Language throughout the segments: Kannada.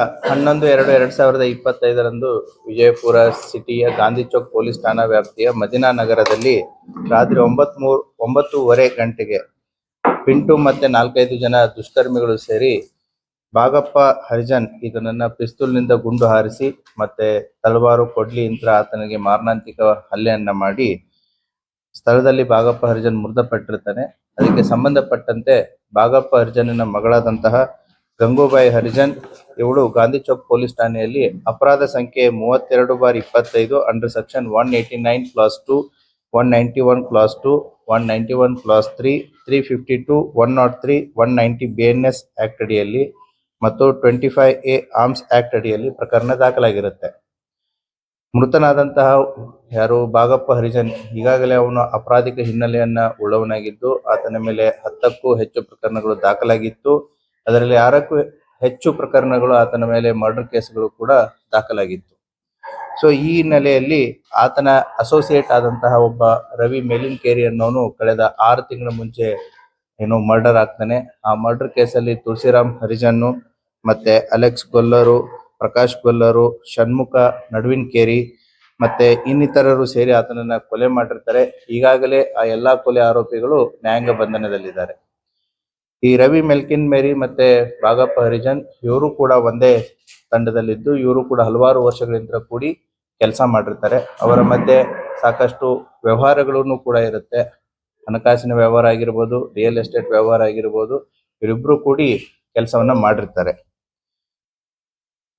11/2/2025 ವಿಜಯಪುರ ಸಿಟಿಯ ಗಾಂಧಿ ಚೌಕ್ ಪೊಲೀಸ್ ಠಾಣಾ ವ್ಯಾಪ್ತಿಯ ಮದಿನಾ ನಗರದಲ್ಲಿ ರಾತ್ರಿ 9:30 ಗಂಟೆಗೆ ಪಿಂಟು ಮತ್ತೆ 4-5 ಜನ ದುಷ್ಕರ್ಮಿಗಳು ಸೇರಿ ಬಾಗಪ್ಪ ಹರಿಜನ್ ಇದನ್ನ ಪಿಸ್ತೂಲ್ನಿಂದ ಗುಂಡು ಹಾರಿಸಿ ಮತ್ತೆ ತಲವಾರು ಕೊಡ್ಲಿ ಯಂತ್ರ ಆತನಿಗೆ ಮಾರಣಾಂತಿಕ ಹಲ್ಲೆಯನ್ನ ಮಾಡಿ ಸ್ಥಳದಲ್ಲಿ ಬಾಗಪ್ಪ ಹರಿಜನ್ ಮೃತಪಟ್ಟಿರ್ತಾನೆ. ಅದಕ್ಕೆ ಸಂಬಂಧಪಟ್ಟಂತೆ ಬಾಗಪ್ಪ ಹರಿಜನ್ನ ಮಗಳಾದಂತಹ ಗಂಗೂಬಾಯಿ ಹರಿಜನ್ ಇವಳು ಗಾಂಧಿ ಚೌಕ್ ಪೊಲೀಸ್ ಠಾಣೆಯಲ್ಲಿ ಅಪರಾಧ ಸಂಖ್ಯೆ 32/25 under section 189 class 2, 191 class 2, 191 class 3, 352, 103, 190 BNS act ಅಡಿಯಲ್ಲಿ ಮತ್ತು 25A ಆರ್ಮ್ಸ್ ಆಕ್ಟ್ ಅಡಿಯಲ್ಲಿ ಪ್ರಕರಣ ದಾಖಲಾಗಿರುತ್ತೆ. ಮೃತನಾದಂತಹ ಯಾರು ಬಾಗಪ್ಪ ಹರಿಜನ್ ಈಗಾಗಲೇ ಅವನು ಅಪರಾಧಿಕ ಹಿನ್ನೆಲೆಯನ್ನ ಉಳ್ಳವನಾಗಿದ್ದು ಆತನ ಮೇಲೆ 10ಕ್ಕೂ ಹೆಚ್ಚು ಪ್ರಕರಣಗಳು ದಾಖಲಾಗಿತ್ತು. ಅದರಲ್ಲಿ 6ಕ್ಕೂ ಹೆಚ್ಚು ಪ್ರಕರಣಗಳು ಆತನ ಮೇಲೆ ಮರ್ಡರ್ ಕೇಸ್ಗಳು ಕೂಡ ದಾಖಲಾಗಿತ್ತು. ಸೊ ಈ ಹಿನ್ನೆಲೆಯಲ್ಲಿ ಆತನ ಅಸೋಸಿಯೇಟ್ ಆದಂತಹ ಒಬ್ಬ ರವಿ ಮೇಲಿನ್ಕೇರಿ ಅನ್ನೋನು ಕಳೆದ 6 ತಿಂಗಳ ಮುಂಚೆ ಮರ್ಡರ್ ಆಗ್ತಾನೆ. ಆ ಮರ್ಡರ್ ಕೇಸಲ್ಲಿ ತುಳಸಿರಾಮ್ ಹರಿಜನ್ನು ಮತ್ತೆ ಅಲೆಕ್ಸ್ ಗೊಲ್ಲರು, ಪ್ರಕಾಶ್ ಗೊಲ್ಲರು, ಷಣ್ಮುಖ ನಡುವಿನ್ಕೇರಿ ಮತ್ತೆ ಇನ್ನಿತರರು ಸೇರಿ ಆತನನ್ನ ಕೊಲೆ ಮಾಡಿರ್ತಾರೆ. ಈಗಾಗಲೇ ಆ ಎಲ್ಲಾ ಕೊಲೆ ಆರೋಪಿಗಳು ನ್ಯಾಯಾಂಗ ಬಂಧನದಲ್ಲಿದ್ದಾರೆ. ಈ ರವಿ ಮೆಲ್ಕಿನ್ ಮೇರಿ ಮತ್ತೆ ಬಾಗಪ್ಪ ಹರಿಜನ್ ಇವರು ಕೂಡ ಒಂದೇ ತಂಡದಲ್ಲಿದ್ದು ಇವರು ಕೂಡ ಹಲವಾರು ವರ್ಷಗಳಿಂದ ಕೂಡಿ ಕೆಲಸ ಮಾಡಿರ್ತಾರೆ. ಅವರ ಮಧ್ಯೆ ಸಾಕಷ್ಟು ವ್ಯವಹಾರಗಳನ್ನು ಕೂಡ ಇರುತ್ತೆ. ಹಣಕಾಸಿನ ವ್ಯವಹಾರ ಆಗಿರ್ಬೋದು, ರಿಯಲ್ ಎಸ್ಟೇಟ್ ವ್ಯವಹಾರ ಆಗಿರ್ಬೋದು, ಇವರಿಬ್ರು ಕೂಡಿ ಕೆಲಸವನ್ನ ಮಾಡಿರ್ತಾರೆ.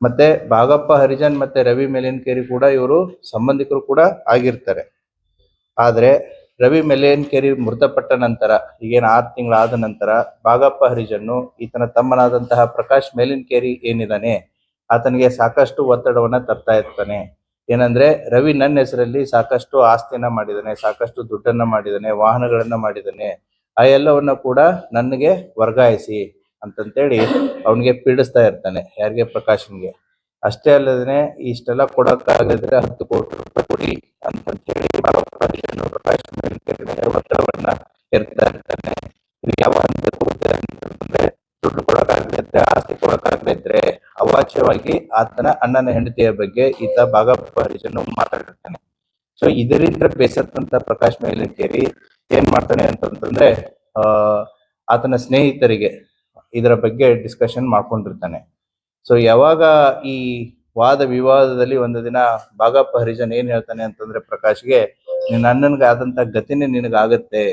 ಮತ್ತೆ ಬಾಗಪ್ಪ ಹರಿಜನ್ ಮತ್ತೆ ರವಿ ಮೆಲಿನ್ಕೇರಿ ಕೂಡ ಇವರು ಸಂಬಂಧಿಕರು ಕೂಡ ಆಗಿರ್ತಾರೆ. ಆದ್ರೆ ರವಿ ಮೆಲಿನ್ಕೇರಿ ಮೃತಪಟ್ಟ ನಂತರ ಈಗೇನು 6 ತಿಂಗಳಾದ ನಂತರ ಬಾಗಪ್ಪ ಹರಿಜನ್ನು ಈತನ ತಮ್ಮನಾದಂತಹ ಪ್ರಕಾಶ್ ಮೆಲಿನ್ಕೇರಿ ಏನಿದಾನೆ ಆತನಿಗೆ ಸಾಕಷ್ಟು ಒತ್ತಡವನ್ನ ತರ್ತಾ ಇರ್ತಾನೆ. ಏನಂದ್ರೆ ರವಿ ನನ್ನ ಹೆಸರಲ್ಲಿ ಸಾಕಷ್ಟು ಆಸ್ತಿಯನ್ನ ಮಾಡಿದಾನೆ, ಸಾಕಷ್ಟು ದುಡ್ಡನ್ನ ಮಾಡಿದಾನೆ, ವಾಹನಗಳನ್ನ ಮಾಡಿದಾನೆ, ಆ ಎಲ್ಲವನ್ನ ಕೂಡ ನನಗೆ ವರ್ಗಾಯಿಸಿ ಅಂತಂತೇಳಿ ಅವನಿಗೆ ಪೀಡಿಸ್ತಾ ಇರ್ತಾನೆ. ಯಾರಿಗೆ? ಪ್ರಕಾಶ್ನಿಗೆ. ಅಷ್ಟೇ ಅಲ್ಲದೇ ಇಷ್ಟೆಲ್ಲ ಕೊಡಕ್ಕಾಗದ್ರೆ 10 ಕೋಟಿ ರೂಪಾಯಿ ಕೊಡಿ ಅಂತಂತ ಹೇಳಿ ಪ್ರಕಾಶ್ ಒತ್ತಡವನ್ನ ಹೇರ್ತಾ ಇರ್ತಾನೆ. ಇದು ಯಾವ ಹಂತಕ್ಕೆ ಹೋಗುತ್ತೆ ಅಂತಂದ್ರೆ ದುಡ್ಡು ಕೊಡಕ್ಕಾಗದಿದ್ರೆ, ಆಸ್ತಿ ಕೊಡಕ್ಕಾಗದಿದ್ರೆ ಅವಾಚ್ಯವಾಗಿ ಆತನ ಅಣ್ಣನ ಹೆಂಡತಿಯ ಬಗ್ಗೆ ಈತ ಬಾಗಪ್ಪ ಹರಿಜನ್ ಮಾತಾಡಿರ್ತಾನೆ. ಸೊ ಇದರಿಂದ ಬೇಸತ್ತಂತ ಪ್ರಕಾಶ್ ಮೇಲಿನ್ಕೇರಿ ಏನ್ ಮಾಡ್ತಾನೆ ಅಂತಂದ್ರೆ ಆತನ ಸ್ನೇಹಿತರಿಗೆ ಇದರ ಬಗ್ಗೆ ಡಿಸ್ಕಷನ್ ಮಾಡ್ಕೊಂಡಿರ್ತಾನೆ. ಸೊ ಯಾವಾಗ ಈ ವಾದ ವಿವಾದದಲ್ಲಿ ಒಂದು ದಿನ ಬಾಗಪ್ಪ ಹರಿಜನ್ ಏನ್ ಹೇಳ್ತಾನೆ ಅಂತಂದ್ರೆ ಪ್ರಕಾಶ್ಗೆ, ನಿನ್ನ ಅಣ್ಣನ್ಗೆ ಆದಂತ ಗತಿನೇ ನಿನಗಾಗತ್ತೆ,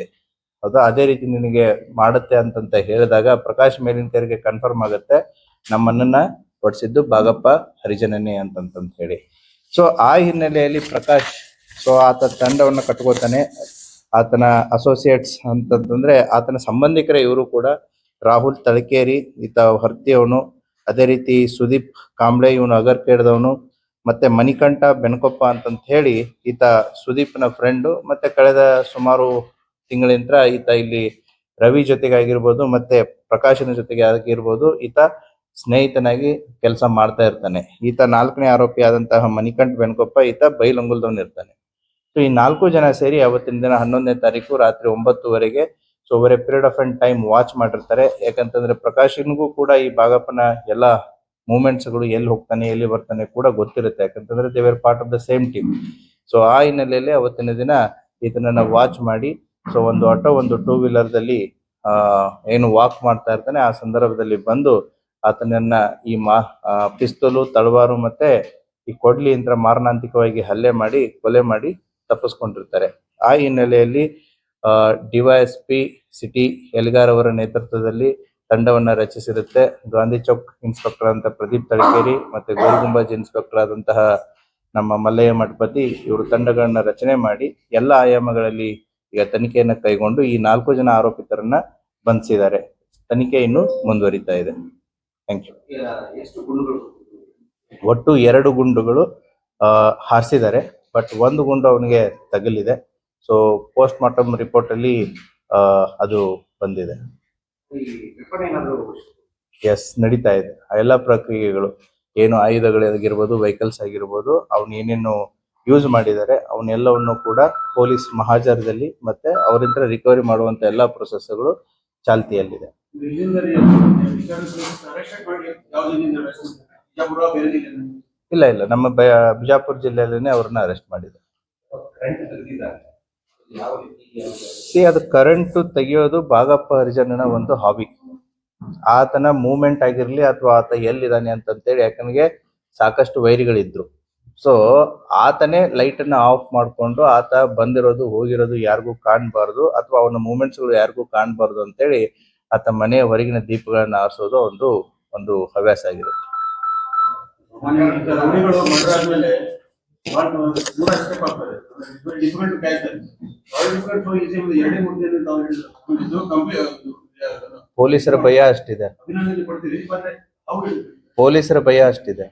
ಅದು ಅದೇ ರೀತಿ ನಿನಗೆ ಮಾಡುತ್ತೆ ಅಂತಂತ ಹೇಳಿದಾಗ ಪ್ರಕಾಶ್ ಮೇಲಿನ್ಕೇರಿಗೆ ಕನ್ಫರ್ಮ್ ಆಗುತ್ತೆ ನಮ್ಮ ಅಣ್ಣನ ಹೊಡ್ಸಿದ್ದು ಬಾಗಪ್ಪ ಹರಿಜನನೇ ಅಂತಂತ ಹೇಳಿ. ಸೊ ಆ ಹಿನ್ನೆಲೆಯಲ್ಲಿ ಪ್ರಕಾಶ್ ಆತ ತಂಡವನ್ನ ಕಟ್ಕೋತಾನೆ. ಆತನ ಅಸೋಸಿಯೇಟ್ಸ್ ಅಂತಂದ್ರೆ ಆತನ ಸಂಬಂಧಿಕರೇ ಇವರು ಕೂಡ ರಾಹುಲ್ ತಳಕೇರಿ, ಈತ ಹರ್ತಿಯವನು, ಅದೇ ರೀತಿ ಸುದೀಪ್ ಕಾಂಬ್ಳೆ ಇವನು ಅಗರ್ಕೇಡ್ದವನು, ಮತ್ತೆ ಮಣಿಕಂಠ ಬೆನಕೊಪ್ಪ ಅಂತಂತ ಹೇಳಿ ಈತ ಸುದೀಪ್ನ ಫ್ರೆಂಡು. ಮತ್ತೆ ಕಳೆದ ಸುಮಾರು ತಿಂಗಳಿಂದ ಈತ ಇಲ್ಲಿ ರವಿ ಜೊತೆಗೆ ಆಗಿರ್ಬೋದು ಮತ್ತೆ ಪ್ರಕಾಶನ ಜೊತೆಗೆ ಆಗಿರ್ಬೋದು ಈತ ಸ್ನೇಹಿತನಾಗಿ ಕೆಲಸ ಮಾಡ್ತಾ ಇರ್ತಾನೆ. ಈತ 4ನೇ ಆರೋಪಿ ಆದಂತಹ ಮಣಿಕಂಠ ಬೆನಕೊಪ್ಪ ಈತ ಬೈಲಂಗುಲದವನ್ ಇರ್ತಾನೆ. ಸೊ ಈ 4 ಜನ ಸೇರಿ ಅವತ್ತಿನ ದಿನ 11ನೇ ತಾರೀಕು ರಾತ್ರಿ 9 so over A period of time watch ಮಾಡಿರ್ತಾರೆ. ಯಾಕಂತಂದ್ರೆ ಪ್ರಕಾಶನ್ಗೂ ಕೂಡ ಈ ಬಾಗಪ್ಪನ ಎಲ್ಲ ಮೂವ್ಮೆಂಟ್ಸ್ಗಳು, ಎಲ್ಲಿ ಹೋಗ್ತಾನೆ ಎಲ್ಲಿ ಬರ್ತಾನೆ ಕೂಡ ಗೊತ್ತಿರುತ್ತೆ. ಯಾಕಂತಂದ್ರೆ they were part of the same team. So ಆ ಹಿನ್ನೆಲೆಯಲ್ಲಿ ಅವತ್ತಿನ ದಿನ ಈತನನ್ನ ವಾಚ್ ಮಾಡಿ ಸೊ ಒಂದು ಆಟೋ, ಒಂದು 2 ವೀಲರ್ದಲ್ಲಿ ಏನು ವಾಕ್ ಮಾಡ್ತಾ ಇರ್ತಾನೆ. ಆ ಸಂದರ್ಭದಲ್ಲಿ ಬಂದು ಆತನನ್ನ ಈ ಪಿಸ್ತೂಲು, ತಳವಾರು ಮತ್ತೆ ಈ ಕೊಡ್ಲಿ ಯಂತ್ರ ಮಾರಣಾಂತಿಕವಾಗಿ ಹಲ್ಲೆ ಮಾಡಿ ಕೊಲೆ ಮಾಡಿ ತಪ್ಪಿಸ್ಕೊಂಡಿರ್ತಾರೆ. ಆ ಹಿನ್ನೆಲೆಯಲ್ಲಿ DYSP ಸಿಟಿ ಎಲ್ಗಾರ್ ಅವರ ನೇತೃತ್ವದಲ್ಲಿ ತಂಡವನ್ನ ರಚಿಸಿರುತ್ತೆ. ಗಾಂಧಿ ಚೌಕ್ ಇನ್ಸ್ಪೆಕ್ಟರ್ ಅಂತ ಪ್ರದೀಪ್ ತಳಕೇರಿ ಮತ್ತೆ ಗೋಲ್ ಗುಂಬಾಜ್ ಇನ್ಸ್ಪೆಕ್ಟರ್ ಆದಂತಹ ನಮ್ಮ ಮಲ್ಲಯ್ಯ ಮಠಪತಿ ಇವರು ತಂಡಗಳನ್ನ ರಚನೆ ಮಾಡಿ ಎಲ್ಲ ಆಯಾಮಗಳಲ್ಲಿ ಈಗ ತನಿಖೆಯನ್ನ ಕೈಗೊಂಡು ಈ 4 ಜನ ಆರೋಪಿತರನ್ನ ಬಂಧಿಸಿದ್ದಾರೆ. ತನಿಖೆ ಇನ್ನು ಮುಂದುವರಿತಾ ಇದೆ. Thank you. ಒಟ್ಟು 2 ಗುಂಡುಗಳು ಹಾರಿಸಿದ್ದಾರೆ, ಬಟ್ 1 ಗುಂಡು ಅವನಿಗೆ ತಗಲಿದೆ. ಸೊ ಪೋಸ್ಟ್ ಮಾರ್ಟಮ್ ರಿಪೋರ್ಟ್ ಅಲ್ಲಿ ಅದು ಬಂದಿದೆ. ಎಸ್, ನಡೀತಾ ಇದೆ. ಆ ಎಲ್ಲ ಪ್ರಕ್ರಿಯೆಗಳು ಏನು ಆಯುಧಗಳಾಗಿರ್ಬೋದು, ವೆಹಿಕಲ್ಸ್ ಆಗಿರ್ಬೋದು, ಅವನು ಏನೇನು ಯೂಸ್ ಮಾಡಿದ್ದಾರೆ ಅವನ್ನೆಲ್ಲವನ್ನು ಕೂಡ ಪೊಲೀಸ್ ಮಹಾಜರದಲ್ಲಿ ಮತ್ತೆ ಅವರಿಂದ ರಿಕವರಿ ಮಾಡುವಂತ ಎಲ್ಲಾ ಪ್ರೊಸೆಸ್ಗಳು ಚಾಲ್ತಿಯಲ್ಲಿದೆ. ಬಿಜಾಪುರ ಬೇರೆ ಜಿಲ್ಲೆ ಇಲ್ಲ ಇಲ್ಲ, ನಮ್ಮ ಬಿಜಾಪುರ ಜಿಲ್ಲೆಯಲ್ಲೇನೆ ಅವ್ರನ್ನ ಅರೆಸ್ಟ್ ಮಾಡಿದ್ದಾರೆ. ಅದು ಕರೆಂಟ್ ತೆಗೆಯೋದು ಬಾಗಪ್ಪ ಹರಿಜನನ ಒಂದು ಹಾಬಿ. ಆತನ ಮೂವ್ಮೆಂಟ್ ಆಗಿರ್ಲಿ ಅಥವಾ ಆತ ಎಲ್ಲಿದ್ದಾನೆ ಅಂತಂತೇಳಿ, ಯಾಕಂದ್ರೆ ಸಾಕಷ್ಟು ವೈರಿಗಳಿದ್ರು. ಸೊ ಆತನೇ ಲೈಟ್ ಅನ್ನ ಆಫ್ ಮಾಡ್ಕೊಂಡು ಆತ ಬಂದಿರೋದು ಹೋಗಿರೋದು ಯಾರಿಗೂ ಕಾಣಬಾರ್ದು, ಅಥವಾ ಅವನ ಮೂವ್ಮೆಂಟ್ಸ್ ಗಳು ಯಾರಿಗೂ ಕಾಣಬಾರ್ದು ಅಂತೇಳಿ ಆತ ಮನೆಯ ಹೊರಗಿನ ದೀಪಗಳನ್ನ ಆರಿಸೋದು ಒಂದು ಹವ್ಯಾಸ ಆಗಿರುತ್ತೆ. ಪೊಲೀಸರ ಭಯ ಅಷ್ಟಿದೆ, ಪೊಲೀಸರ ಭಯ ಅಷ್ಟಿದೆ.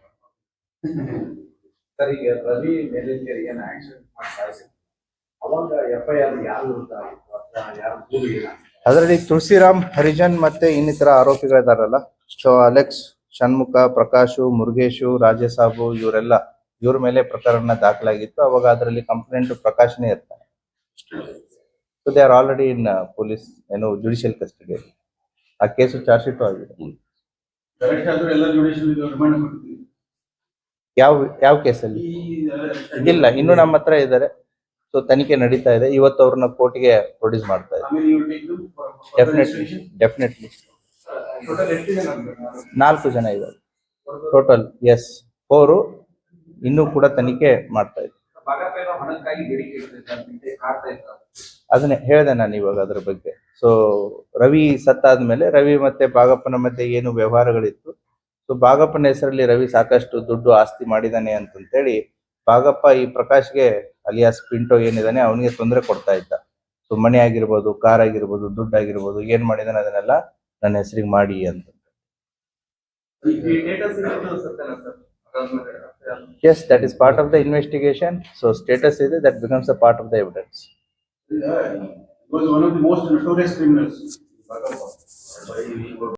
ರವಿ ಮೇಲಿಂಗರಿಗೆ ಅವಾಗ FIR ಯಾರು ಅದರಲ್ಲಿ ತುಳಸಿರಾಮ್ ಹರಿಜನ್ ಮತ್ತೆ ಇನ್ನಿತರ ಆರೋಪಿಗಳಿದಾರಲ್ಲ, ಸೊ ಅಲೆಕ್ಸ್, ಷಣ್ಮುಖ, ಪ್ರಕಾಶು, ಮುರುಗೇಶು, ರಾಜೇಸಾಬು, ಇವ್ರ ಮೇಲೆ ಪ್ರಕರಣ ದಾಖಲಾಗಿತ್ತು. ಅವಾಗ ಅದರಲ್ಲಿ ಕಂಪ್ಲೇಂಟ್ ಪ್ರಕಾಶನೇ ಇರ್ತಾರೆ. So they are already in police judicial custody. ಆ ಕೇಸು ಚಾರ್ಜ್ ಶೀಟ್ ಆಗಿದೆ. ಯಾವ ಕೇಸಲ್ಲಿ ಇಲ್ಲ, ಇನ್ನು ನಮ್ಮ ಹತ್ರ ಇದ್ದಾರೆ. ಸೊ ತನಿಖೆ ನಡೀತಾ ಇದೆ. ಇವತ್ತು ಅವ್ರನ್ನ ಕೋರ್ಟ್ಗೆ ಪ್ರೊಡ್ಯೂಸ್ ಮಾಡ್ತಾ ಇದ್ದಾರೆ. ಡೆಫಿನೆಟ್ಲಿ 4 ಜನ ಇದ್ದಾರೆ ಟೋಟಲ್. ಎಸ್, 4. ಇನ್ನೂ ಕೂಡ ತನಿಖೆ ಮಾಡ್ತಾ ಇದ್ದಾರೆ. ಅದನ್ನೇ ಹೇಳಿದೆ ನಾನು ಇವಾಗ ಅದ್ರ ಬಗ್ಗೆ. ಸೊ ರವಿ ಸತ್ತಾದ್ಮೇಲೆ ರವಿ ಮತ್ತೆ ಬಾಗಪ್ಪನ ಮಧ್ಯೆ ಏನು ವ್ಯವಹಾರಗಳಿತ್ತು, ಸೊ ಬಾಗಪ್ಪನ ಹೆಸರಲ್ಲಿ ರವಿ ಸಾಕಷ್ಟು ದುಡ್ಡು ಆಸ್ತಿ ಮಾಡಿದಾನೆ ಅಂತಂತೇಳಿ ಬಾಗಪ್ಪ ಈ ಪ್ರಕಾಶ್ಗೆ ಅಲಿಯಾಸ್ ಪಿಂಟೋ ಏನಿದಾನೆ ಅವನಿಗೆ ತೊಂದರೆ ಕೊಡ್ತಾ ಇದ್ದ. ಸೊ ಮನೆ ಆಗಿರ್ಬೋದು, ಕಾರ್ ಆಗಿರ್ಬೋದು, ದುಡ್ಡು ಆಗಿರ್ಬೋದು, ಏನ್ ಮಾಡಿದಾನೆ ಅದನ್ನೆಲ್ಲ ನನ್ನ ಹೆಸರಿಗೆ ಮಾಡಿ ಅಂತ. Yes, that is part of the investigation. So status is that becomes a part of the evidence. He was one of the most notorious criminals.